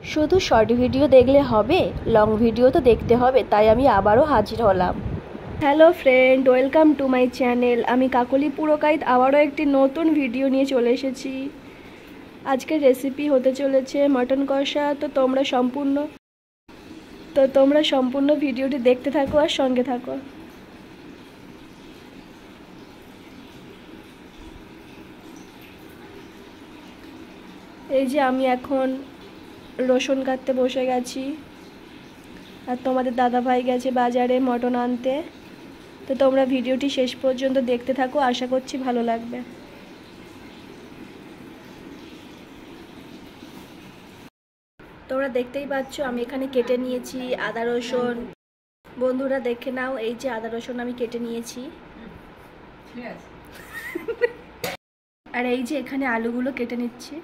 শুধু short video দেখলে হবে, লং ভিডিও তো দেখতে হবে, তাই আমি আবারও হাজির হলাম। Hello friend, welcome to my channel. আমি কাকলি পুরকাইত আবারও একটি নতুন ভিডিও নিয়ে চলে এসেছি। আজকের রেসিপি হতে চলেছে মটন কষা। তো তোমরা সম্পূর্ণ ভিডিওটি দেখতে থাকো আর সঙ্গে থাকো। এই যে আমি এখন রসুন কাটতে বসে গেছি, আর তোমাদের দাদাভাই গেছে বাজারে মটন আনতে। তো তোমরা ভিডিওটি শেষ পর্যন্ত দেখতে থাকো, আশা করছি ভালো লাগবে। তোমরা দেখতেই পাচ্ছ আমি এখানে কেটে নিয়েছি আদা রসুন। বন্ধুরা দেখে নাও, এই যে আদা রসুন আমি কেটে নিয়েছি। আর এই যে এখানে আলুগুলো কেটে নিচ্ছি।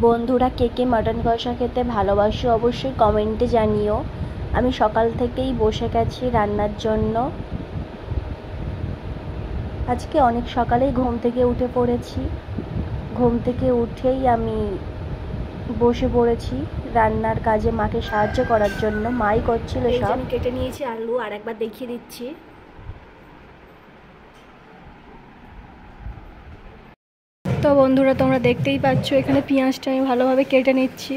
বন্ধুরা কে কে মটন কষা খেতে ভালোবাসো অবশ্যই কমেন্টে জানিও। আমি সকাল থেকেই বসে গেছি রান্নার জন্য। আজকে অনেক সকালেই ঘুম থেকে উঠে পড়েছি। ঘুম থেকে উঠেই আমি বসে পড়েছি রান্নার কাজে মাকে সাহায্য করার জন্য। মাই করছিল সব। আমি কেটে নিয়েছি আলু, আর একবার দেখিয়ে দিচ্ছি। তো বন্ধুরা তোমরা দেখতেই পাচ্ছ এখানে পেঁয়াজটা আমি ভালোভাবে কেটে নিচ্ছি।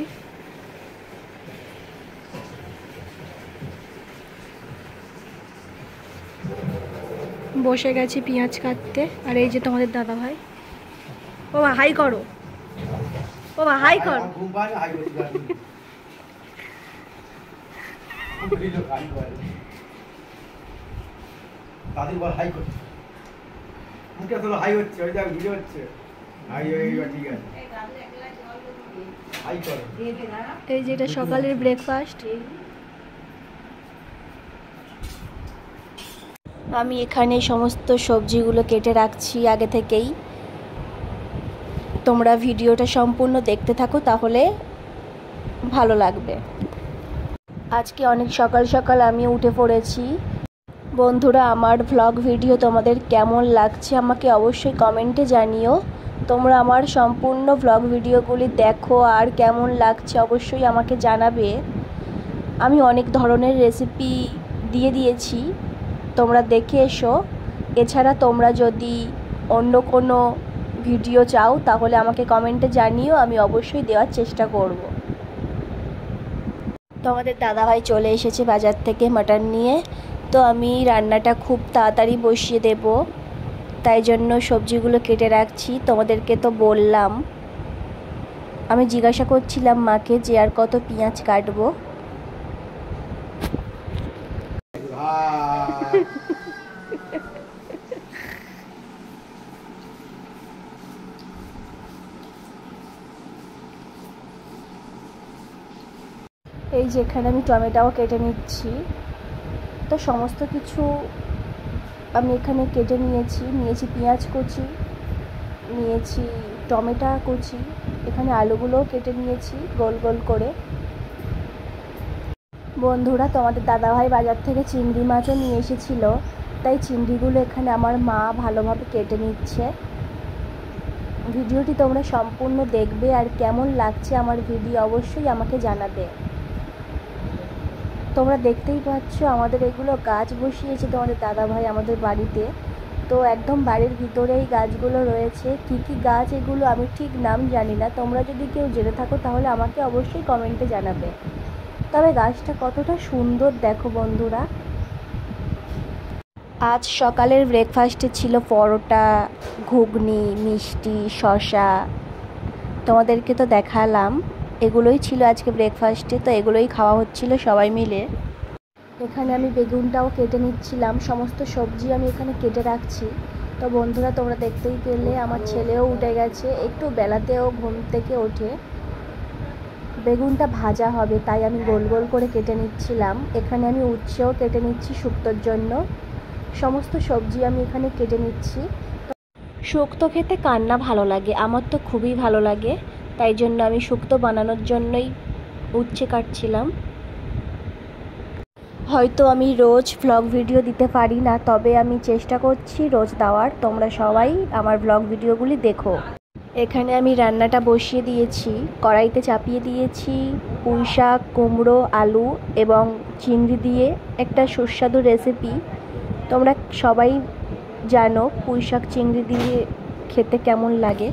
বসে গেছি পেঁয়াজ কাটতে। আর এই যে তোমাদের দাদা ভাই। ও মা হাই করো, ও মা হাই কর। এই যে এটা সকালের ব্রেকফাস্ট। আমি এখানে সমস্ত সবজিগুলো কেটে রাখছি আগে থেকেই। তোমরা ভিডিওটা সম্পূর্ণ দেখতে থাকো, তাহলে ভালো লাগবে। আজকে অনেক সকাল সকাল আমি উঠে পড়েছি। বন্ধুরা আমার ভ্লগ ভিডিও তোমাদের কেমন লাগছে আমাকে অবশ্যই কমেন্টে জানিও। তোমরা আমার সম্পূর্ণ ভ্লগ ভিডিওগুলি দেখো, আর কেমন লাগছে অবশ্যই আমাকে জানাবে। আমি অনেক ধরনের রেসিপি দিয়ে দিয়েছি, তোমরা দেখে এসো। এছাড়া তোমরা যদি অন্য কোনো ভিডিও চাও তাহলে আমাকে কমেন্টে জানিও, আমি অবশ্যই দেওয়ার চেষ্টা করব। তোমাদের দাদাভাই চলে এসেছে বাজার থেকে মটন নিয়ে। তো আমি রান্নাটা খুব তাড়াতাড়ি বসিয়ে দেব, তাই জন্য সবজিগুলো কেটে রাখছি। তোমাদেরকে তো বললাম, আমি জিজ্ঞাসা করছিলাম মাকে যে আর কত পেঁয়াজ কাটবো। এই যে এখানে আমি টমেটোও কেটে নিচ্ছি। তো সমস্ত কিছু আমি এখানে কেটে নিয়েছি পেঁয়াজ কুচি, নিয়েছি টমেটো কুচি, এখানে আলুগুলোও কেটে নিয়েছি গোল গোল করে। বন্ধুরা তোমাদের দাদাভাই বাজার থেকে চিংড়ি মাছও নিয়ে এসেছিল, তাই চিংড়িগুলো এখানে আমার মা ভালোভাবে কেটে নিচ্ছে। ভিডিওটি তোমরা সম্পূর্ণ দেখবে, আর কেমন লাগছে আমার ভিডিও অবশ্যই আমাকে জানাবে। তোমরা দেখতেই পাচ্ছ আমাদের এগুলো গাছ বসিয়েছে তোমাদের দাদাভাই আমাদের বাড়িতে। তো একদম বাড়ির ভিতরেই গাছগুলো রয়েছে। কি কি গাছ এগুলো আমি ঠিক নাম জানি না, তোমরা যদি কেউ জেনে থাকো তাহলে আমাকে অবশ্যই কমেন্টে জানাবে। তবে গাছটা কতটা সুন্দর দেখো বন্ধুরা। আজ সকালের ব্রেকফাস্টে ছিল পরোটা, ঘুগনি, মিষ্টি, শসা। তোমাদেরকে তো দেখালাম, এগুলোই ছিল আজকে ব্রেকফাস্টে। তো এগুলোই খাওয়া হচ্ছিল সবাই মিলে। এখানে আমি বেগুনটাও কেটে নিচ্ছিলাম, সমস্ত সবজি আমি এখানে কেটে রাখছি। তো বন্ধুরা তোমরা দেখতেই পেলে আমার ছেলেও উঠে গেছে, একটু বেলাতেও ঘুম থেকে ওঠে। বেগুনটা ভাজা হবে তাই আমি গোল গোল করে কেটে নিচ্ছিলাম। এখানে আমি উচ্ছেও কেটে নিচ্ছি শুক্তোর জন্য। সমস্ত সবজি আমি এখানে কেটে নিচ্ছি। শুক্তো খেতে কার না ভালো লাগে, আমার তো খুবই ভালো লাগে, তাই জন্য আমি শুক্তো বানানোর জন্যই উচ্ছে কাটছিলাম। হয়তো আমি রোজ ভ্লগ ভিডিও দিতে পারি না, তবে আমি চেষ্টা করছি রোজ দেওয়ার। তোমরা সবাই আমার ভ্লগ ভিডিওগুলি দেখো। এখানে আমি রান্নাটা বসিয়ে দিয়েছি, কড়াইতে চাপিয়ে দিয়েছি পুঁই শাক, কুমড়ো, আলু এবং চিংড়ি দিয়ে একটা সুস্বাদু রেসিপি। তোমরা সবাই জানো পুঁই শাক চিংড়ি দিয়ে খেতে কেমন লাগে।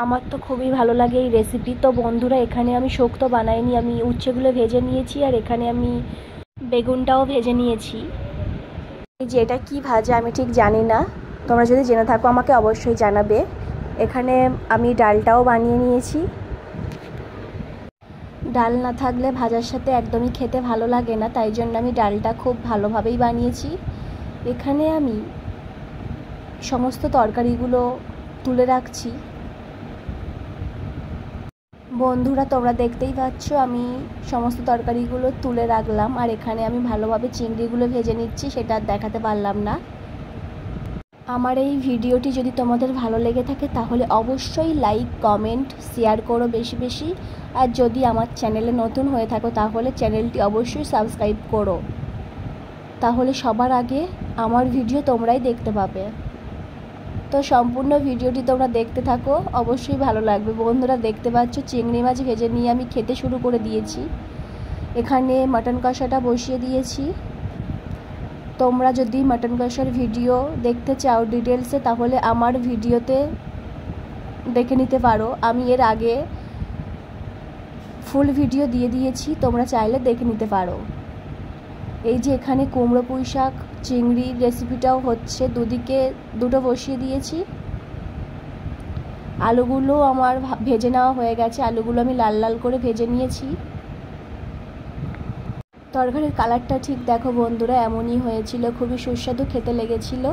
আমার তো খুবই ভালো লাগে এই রেসিপি। তো বন্ধুরা, এখানে আমি শক্ত বানাইনি, আমি উচ্ছেগুলো ভেজে নিয়েছি আর এখানে আমি বেগুনটাও ভেজে নিয়েছি। যে এটা কি ভাজা আমি ঠিক জানি না, তোমরা যদি জেনে থাকো আমাকে অবশ্যই জানাবে। এখানে আমি ডালটাও বানিয়ে নিয়েছি। ডাল না থাকলে ভাজার সাথে একদমই খেতে ভালো লাগে না, তাই জন্য আমি ডালটা খুব ভালোভাবেই বানিয়েছি। এখানে আমি সমস্ত তরকারিগুলো তুলে রাখছি। বন্ধুরা, তোমরা দেখতেই পাচ্ছ আমি সমস্ত তরকারিগুলো তুলে রাখলাম আর এখানে আমি ভালোভাবে চিংড়িগুলো ভেজে নিচ্ছি, সেটা আর দেখাতে পারলাম না। আমার এই ভিডিওটি যদি তোমাদের ভালো লেগে থাকে তাহলে অবশ্যই লাইক, কমেন্ট, শেয়ার করো বেশি বেশি। আর যদি আমার চ্যানেলে নতুন হয়ে থাকো তাহলে চ্যানেলটি অবশ্যই সাবস্ক্রাইব করো, তাহলে সবার আগে আমার ভিডিও তোমরাই দেখতে পাবে। তো সম্পূর্ণ ভিডিওটি তোমরা দেখতে থাকো, অবশ্যই ভালো লাগবে। বন্ধুরা, দেখতে পাচ্ছ চিংড়ি মাছ ভেজে নিয়ে আমি খেতে শুরু করে দিয়েছি। এখানে মাটন কষাটা বসিয়ে দিয়েছি। তোমরা যদি মাটন কষার ভিডিও দেখতে চাও ডিটেলসে তাহলে আমার ভিডিওতে দেখে নিতে পারো। আমি এর আগে ফুল ভিডিও দিয়ে দিয়েছি, তোমরা চাইলে দেখে নিতে পারো। এই যে এখানে কুমড়ো পুঁই শাক চিংড়ির রেসিপিটাও হচ্ছে, দুদিকে দুটো বসিয়ে দিয়েছি। আলুগুলো আমার ভেজে নেওয়া হয়ে গেছে, আলুগুলো আমি লাল লাল করে ভেজে নিয়েছি। তরকারির কালারটা ঠিক দেখো বন্ধুরা, এমনই হয়েছিল, খুবই সুস্বাদু খেতে লেগেছিল।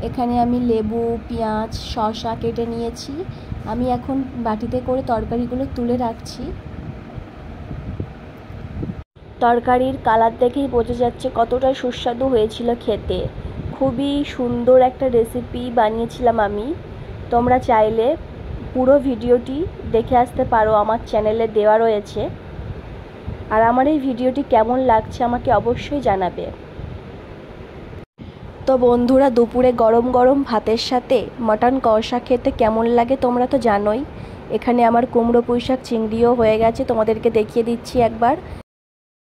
এখানে আমি লেবু, পেঁয়াজ, শসা কেটে নিয়েছি। আমি এখন বাটিতে করে তরকারিগুলো তুলে রাখছি। তরকারির কালার দেখেই বোঝা যাচ্ছে কতটা সুস্বাদু হয়েছিল খেতে। খুবই সুন্দর একটা রেসিপি বানিয়েছিলাম আমি। তোমরা চাইলে পুরো ভিডিওটি দেখে আসতে পারো, আমার চ্যানেলে দেওয়া রয়েছে। আর আমার এই ভিডিওটি কেমন লাগছে আমাকে অবশ্যই জানাবে। তো বন্ধুরা, দুপুরে গরম গরম ভাতের সাথে মটন কষা খেতে কেমন লাগে তোমরা তো জানোই। এখানে আমার কুমড়ো পুঁই শাক চিংড়িও হয়ে গেছে, তোমাদেরকে দেখিয়ে দিচ্ছি একবার।